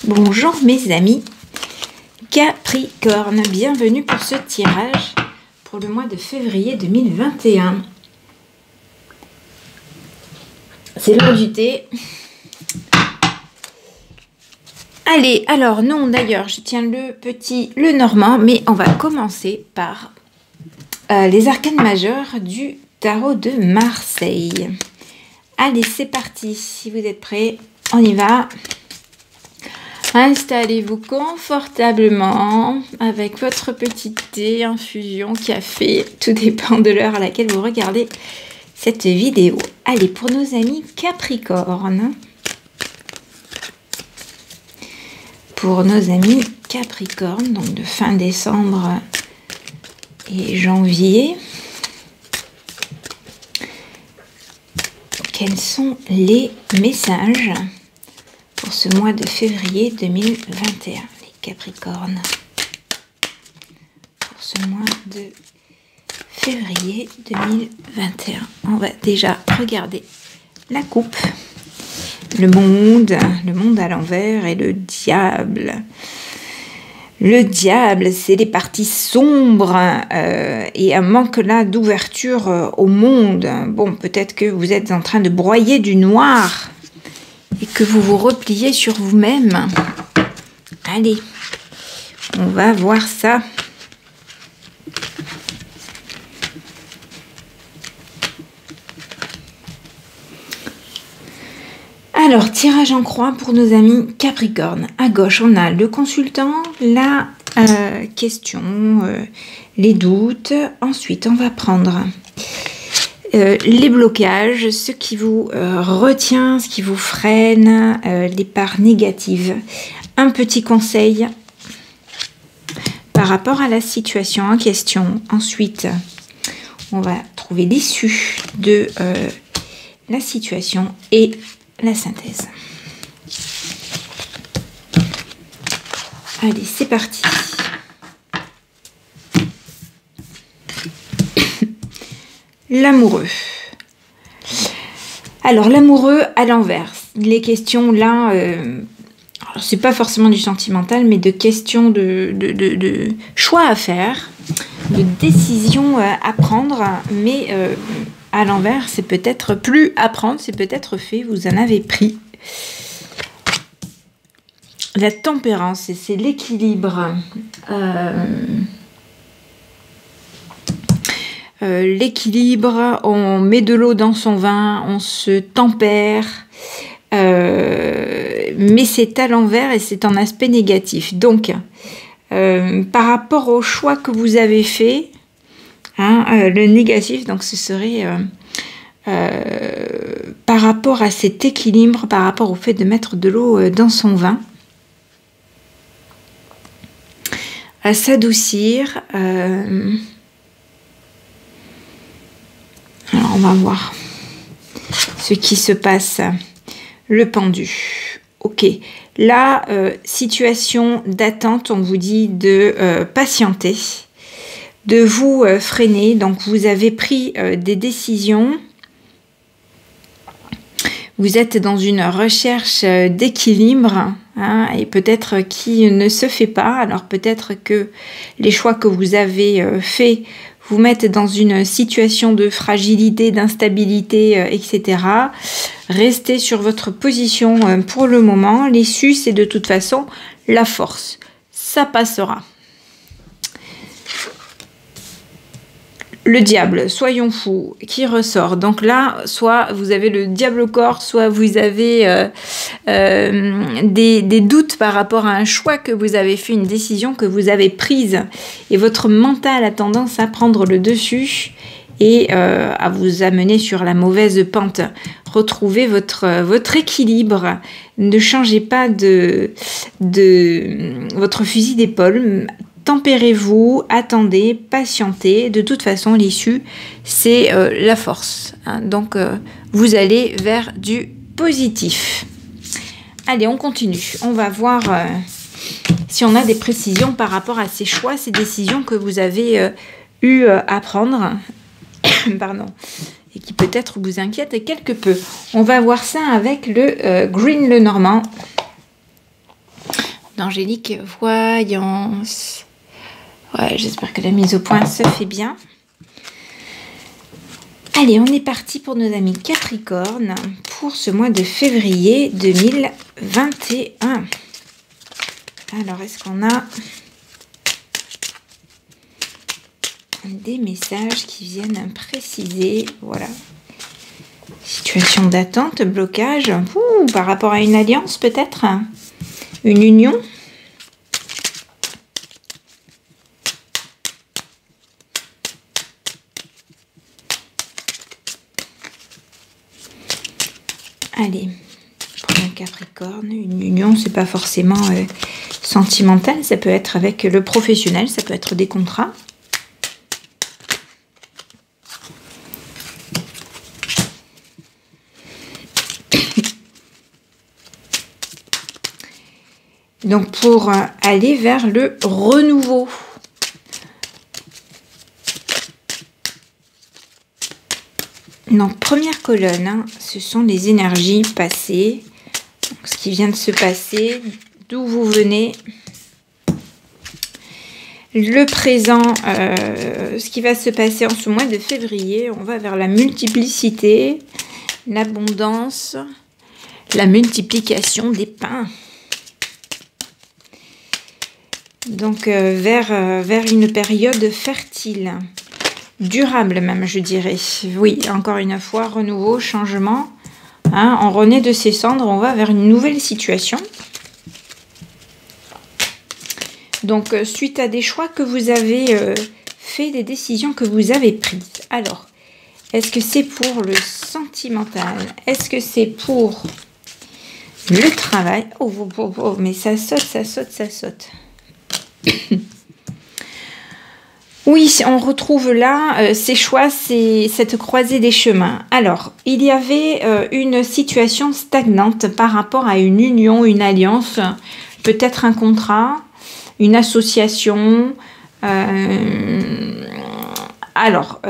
Bonjour mes amis Capricorne, bienvenue pour ce tirage pour le mois de février 2021. C'est l'heure du thé. Allez, alors non d'ailleurs, je tiens le normand, mais on va commencer par les arcanes majeures du tarot de Marseille. Allez, c'est parti, si vous êtes prêts, on y va. Installez-vous confortablement avec votre petit thé, infusion, café, tout dépend de l'heure à laquelle vous regardez cette vidéo. Allez, pour nos amis Capricorne. Pour nos amis Capricorne, donc de fin décembre et janvier. Quels sont les messages pour ce mois de février 2021, les Capricornes? Pour ce mois de février 2021, on va déjà regarder la coupe, le monde à l'envers et le diable. Le diable, c'est les parties sombres et un manque là d'ouverture au monde. Bon, peut-être que vous êtes en train de broyer du noir et que vous vous repliez sur vous-même. Allez, on va voir ça. Alors, tirage en croix pour nos amis Capricorne. À gauche, on a le consultant, la question, les doutes. Ensuite, on va prendre les blocages, ce qui vous retient, ce qui vous freine, les parts négatives. Un petit conseil par rapport à la situation en question. Ensuite, on va trouver l'issue de la situation et la synthèse. Allez, c'est parti. L'amoureux. Alors, l'amoureux à l'envers. Les questions là, c'est pas forcément du sentimental, mais de questions de choix à faire, de décisions à prendre, mais à l'envers, c'est peut-être plus à prendre, c'est peut-être fait, vous en avez pris. La tempérance, c'est l'équilibre. L'équilibre, on met de l'eau dans son vin, on se tempère, mais c'est à l'envers et c'est en aspect négatif. Donc, par rapport au choix que vous avez fait, le négatif, donc ce serait par rapport à cet équilibre, par rapport au fait de mettre de l'eau dans son vin, à s'adoucir. Alors on va voir ce qui se passe. Le pendu. Ok. Là, situation d'attente, on vous dit de patienter, de vous freiner. Donc vous avez pris des décisions. Vous êtes dans une recherche d'équilibre, et peut-être qui ne se fait pas. Alors peut-être que les choix que vous avez faits vous mettent dans une situation de fragilité, d'instabilité, etc. Restez sur votre position pour le moment. L'issue, c'est de toute façon la force. Ça passera. Le diable, soyons fous, qui ressort. Donc là, soit vous avez le diable au corps, soit vous avez des doutes par rapport à un choix que vous avez fait, une décision que vous avez prise. Et votre mental a tendance à prendre le dessus et à vous amener sur la mauvaise pente. Retrouvez votre équilibre. Ne changez pas de votre fusil d'épaule. Tempérez-vous, attendez, patientez. De toute façon, l'issue, c'est la force. Donc, vous allez vers du positif. Allez, on continue. On va voir si on a des précisions par rapport à ces choix, ces décisions que vous avez eu à prendre. Pardon. Et qui peut-être vous inquiètent quelque peu. On va voir ça avec le Green Lenormand. d'angélique voyance. Ouais, j'espère que la mise au point se fait bien. Allez, on est parti pour nos amis Capricorne pour ce mois de février 2021. Alors, est-ce qu'on a des messages qui viennent préciser, voilà, situation d'attente, blocage, par rapport à une alliance peut-être, une union. Allez, pour un Capricorne, une union, c'est pas forcément sentimental, ça peut être avec le professionnel, ça peut être des contrats. Donc pour aller vers le renouveau. Donc première colonne, hein, ce sont les énergies passées. Donc, ce qui vient de se passer, d'où vous venez. Le présent, ce qui va se passer en ce mois de février, on va vers la multiplicité, l'abondance, la multiplication des pains. Donc vers une période fertile, durable même, je dirais. Oui, encore une fois, renouveau, changement. Hein, on renaît de ses cendres, on va vers une nouvelle situation. Donc, suite à des choix que vous avez fait, des décisions que vous avez prises. Alors, est-ce que c'est pour le sentimental? Est-ce que c'est pour le travail? Oh, mais ça saute, ça saute, ça saute. Oui, on retrouve là ces choix, cette croisée des chemins. Alors, il y avait une situation stagnante par rapport à une union, une alliance, peut-être un contrat, une association. Alors,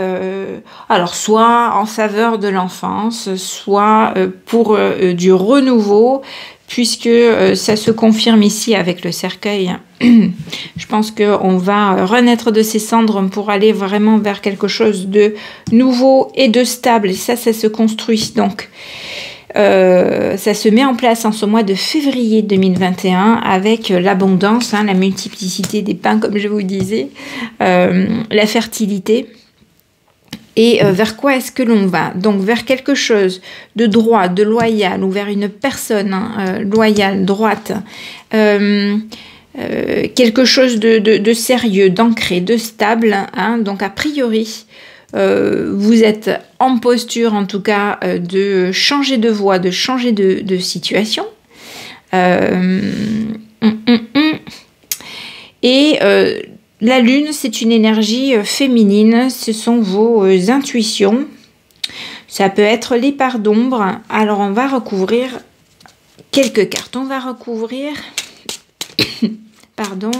soit en faveur de l'enfance, soit pour du renouveau, puisque ça se confirme ici avec le cercueil. Je pense qu'on va renaître de ses cendres pour aller vraiment vers quelque chose de nouveau et de stable. Et ça se construit. Donc, ça se met en place en ce mois de février 2021 avec l'abondance, hein, la multiplicité des pains, comme je vous disais, la fertilité. Et vers quoi est-ce que l'on va? Donc vers quelque chose de droit, de loyal, ou vers une personne loyale, droite, quelque chose de sérieux, d'ancré, de stable. Hein. Donc a priori, vous êtes en posture en tout cas de changer de voie, de changer de situation. La lune, c'est une énergie féminine, ce sont vos intuitions. Ça peut être les parts d'ombre. Alors, on va recouvrir quelques cartes. On va recouvrir, pardon,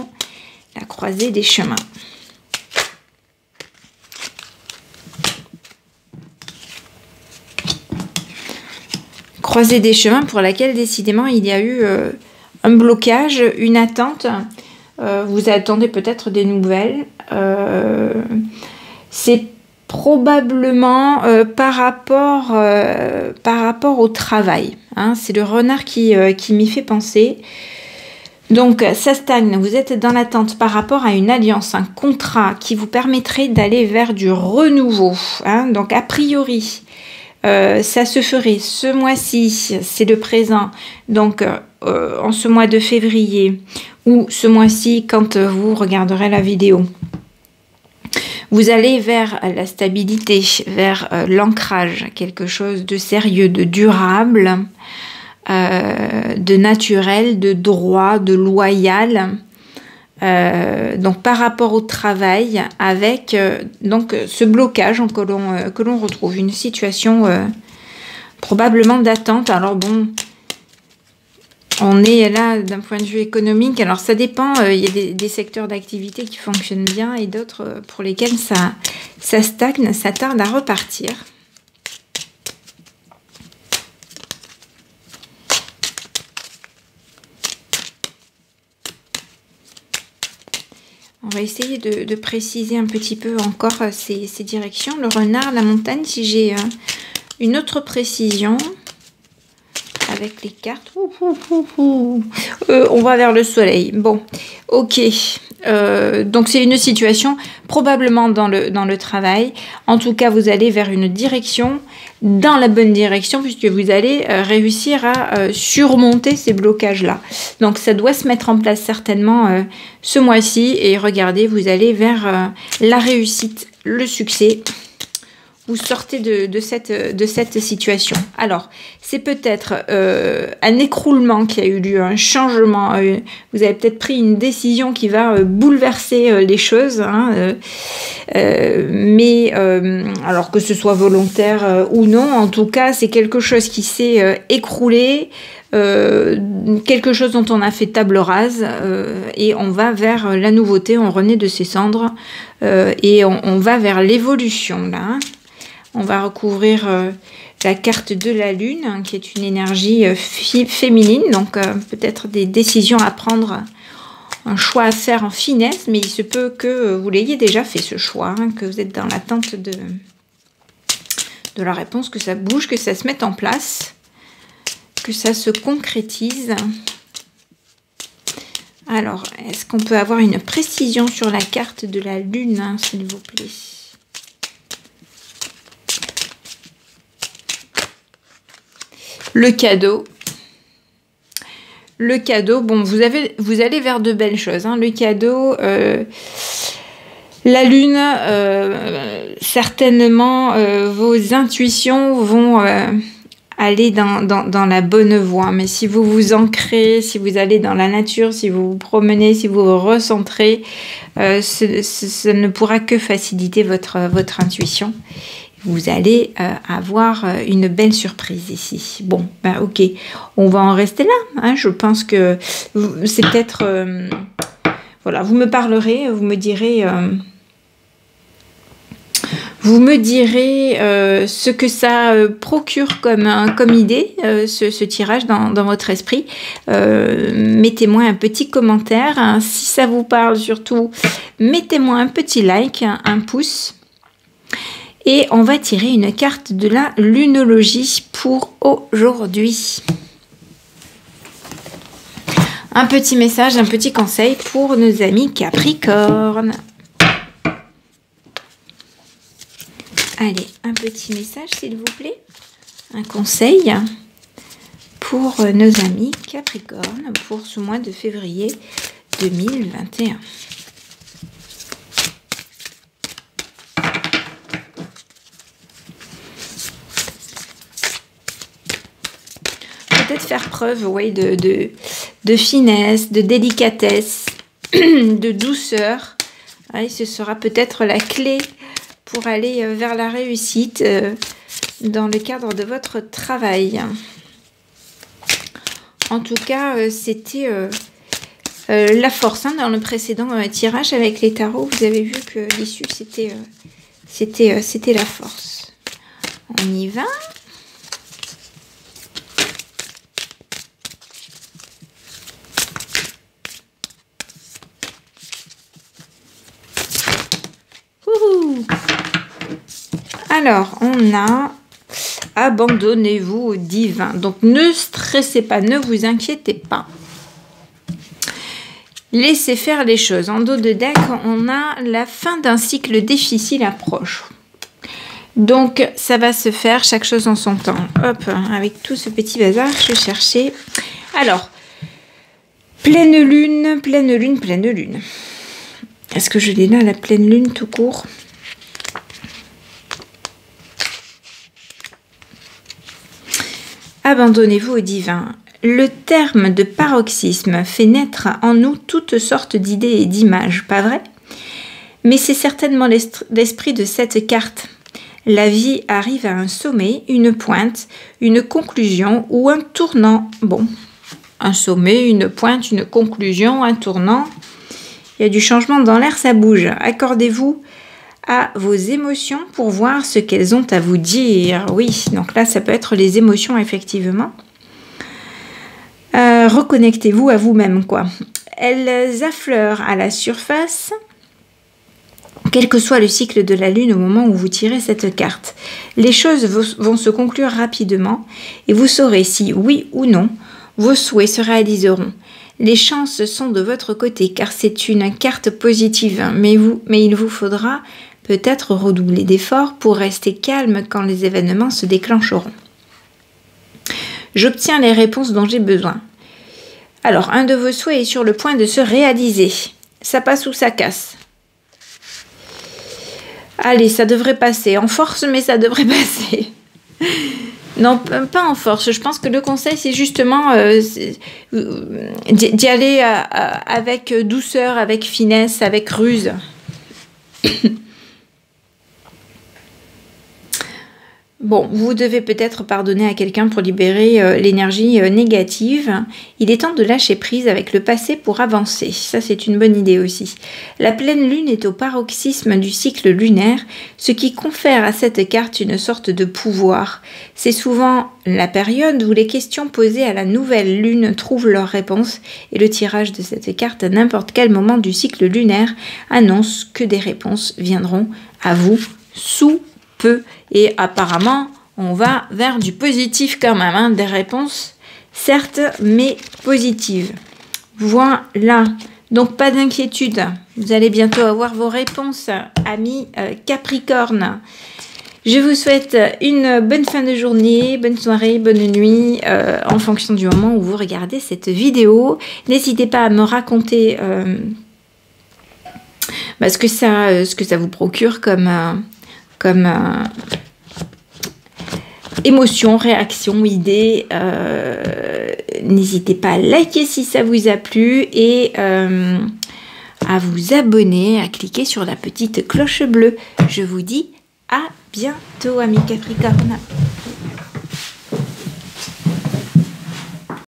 la croisée des chemins. Croisée des chemins pour laquelle, décidément, il y a eu un blocage, une attente. Vous attendez peut-être des nouvelles. C'est probablement par rapport au travail. Hein. C'est le renard qui m'y fait penser. Donc, ça stagne. Vous êtes dans l'attente par rapport à une alliance, un contrat qui vous permettrait d'aller vers du renouveau. Hein. Donc, a priori, ça se ferait ce mois-ci, c'est le présent. Donc, en ce mois de février, ou ce mois-ci quand vous regarderez la vidéo. Vous allez vers la stabilité, vers l'ancrage, quelque chose de sérieux, de durable, de naturel, de droit, de loyal. Donc par rapport au travail, avec donc ce blocage que l'on retrouve, une situation probablement d'attente. Alors bon, on est là d'un point de vue économique, alors ça dépend, il y a des secteurs d'activité qui fonctionnent bien et d'autres pour lesquels ça stagne, ça tarde à repartir. va essayer de préciser un petit peu encore ces directions. Le renard, la montagne, si j'ai une autre précision avec les cartes. On va vers le soleil. Bon, ok. Donc c'est une situation probablement dans le travail. En tout cas, vous allez vers une direction, dans la bonne direction, puisque vous allez réussir à surmonter ces blocages-là. Donc ça doit se mettre en place certainement ce mois-ci. Et regardez, vous allez vers la réussite, le succès. Vous sortez de cette situation. Alors, c'est peut-être un écroulement qui a eu lieu, un changement. Vous avez peut-être pris une décision qui va bouleverser les choses. Hein, mais, alors que ce soit volontaire ou non, en tout cas, c'est quelque chose qui s'est écroulé. Quelque chose dont on a fait table rase et on va vers la nouveauté, on renaît de ses cendres et on va vers l'évolution là. Hein. On va recouvrir la carte de la Lune, hein, qui est une énergie féminine, donc peut-être des décisions à prendre, un choix à faire en finesse, mais il se peut que vous l'ayez déjà fait ce choix, hein, que vous êtes dans l'attente de la réponse, que ça bouge, que ça se mette en place, que ça se concrétise. Alors, est-ce qu'on peut avoir une précision sur la carte de la Lune, hein, s'il vous plaît ? Le cadeau. Le cadeau, bon, vous allez vers de belles choses. Hein. Le cadeau, la Lune, certainement, vos intuitions vont aller dans la bonne voie. Mais si vous vous ancrez, si vous allez dans la nature, si vous vous promenez, si vous vous recentrez, ça ne pourra que faciliter votre intuition. Vous allez avoir une belle surprise ici. Bon, ben ok, on va en rester là. Hein. Je pense que c'est peut-être... voilà, vous me parlerez, vous me direz ce que ça procure comme idée, ce tirage dans votre esprit. Mettez-moi un petit commentaire. Hein. Si ça vous parle surtout, mettez-moi un petit like, un pouce. Et on va tirer une carte de la lunologie pour aujourd'hui. Un petit message, un petit conseil pour nos amis Capricorne. Allez, un petit message s'il vous plaît. Un conseil pour nos amis Capricorne pour ce mois de février 2021. Peut-être faire preuve, oui, de finesse, de délicatesse, de douceur. Ouais, ce sera peut-être la clé pour aller vers la réussite dans le cadre de votre travail. En tout cas, c'était la force. Hein, dans le précédent tirage avec les tarots, vous avez vu que l'issue, c'était la force. On y va. Alors, on a abandonnez-vous au divin. Donc, ne stressez pas, ne vous inquiétez pas. Laissez faire les choses. En dos de deck, on a la fin d'un cycle difficile approche. Donc, ça va se faire, chaque chose en son temps. Hop, avec tout ce petit bazar, je cherchais. Alors, pleine lune, pleine lune, pleine lune. Est-ce que je l'ai là, la pleine lune tout court ? Abandonnez-vous au divin. Le terme de paroxysme fait naître en nous toutes sortes d'idées et d'images, pas vrai? Mais c'est certainement l'esprit de cette carte. La vie arrive à un sommet, une pointe, une conclusion ou un tournant. Bon, un sommet, une pointe, une conclusion, un tournant. Il y a du changement dans l'air, ça bouge. Accordez-vous à vos émotions pour voir ce qu'elles ont à vous dire. Oui, donc là, ça peut être les émotions, effectivement. Reconnectez-vous à vous-même, quoi. Elles affleurent à la surface quel que soit le cycle de la Lune au moment où vous tirez cette carte. Les choses vont se conclure rapidement et vous saurez si, oui ou non, vos souhaits se réaliseront. Les chances sont de votre côté car c'est une carte positive, mais il vous faudra peut-être redoubler d'efforts pour rester calme quand les événements se déclencheront. J'obtiens les réponses dont j'ai besoin. Alors, un de vos souhaits est sur le point de se réaliser. Ça passe ou ça casse? Allez, ça devrait passer. En force, mais ça devrait passer. Non, pas en force. Je pense que le conseil, c'est justement d'y aller avec douceur, avec finesse, avec ruse. Bon, vous devez peut-être pardonner à quelqu'un pour libérer l'énergie négative. Il est temps de lâcher prise avec le passé pour avancer. Ça, c'est une bonne idée aussi. La pleine lune est au paroxysme du cycle lunaire, ce qui confère à cette carte une sorte de pouvoir. C'est souvent la période où les questions posées à la nouvelle lune trouvent leur réponse et le tirage de cette carte à n'importe quel moment du cycle lunaire annonce que des réponses viendront à vous sous peu. Et apparemment, on va vers du positif quand même, hein, des réponses, certes, mais positives. Voilà, donc pas d'inquiétude, vous allez bientôt avoir vos réponses, amis Capricorne. Je vous souhaite une bonne fin de journée, bonne soirée, bonne nuit, en fonction du moment où vous regardez cette vidéo. N'hésitez pas à me raconter ce que ça vous procure comme émotion, réaction, idée. N'hésitez pas à liker si ça vous a plu et à vous abonner, à cliquer sur la petite cloche bleue. Je vous dis à bientôt, amis Capricorne.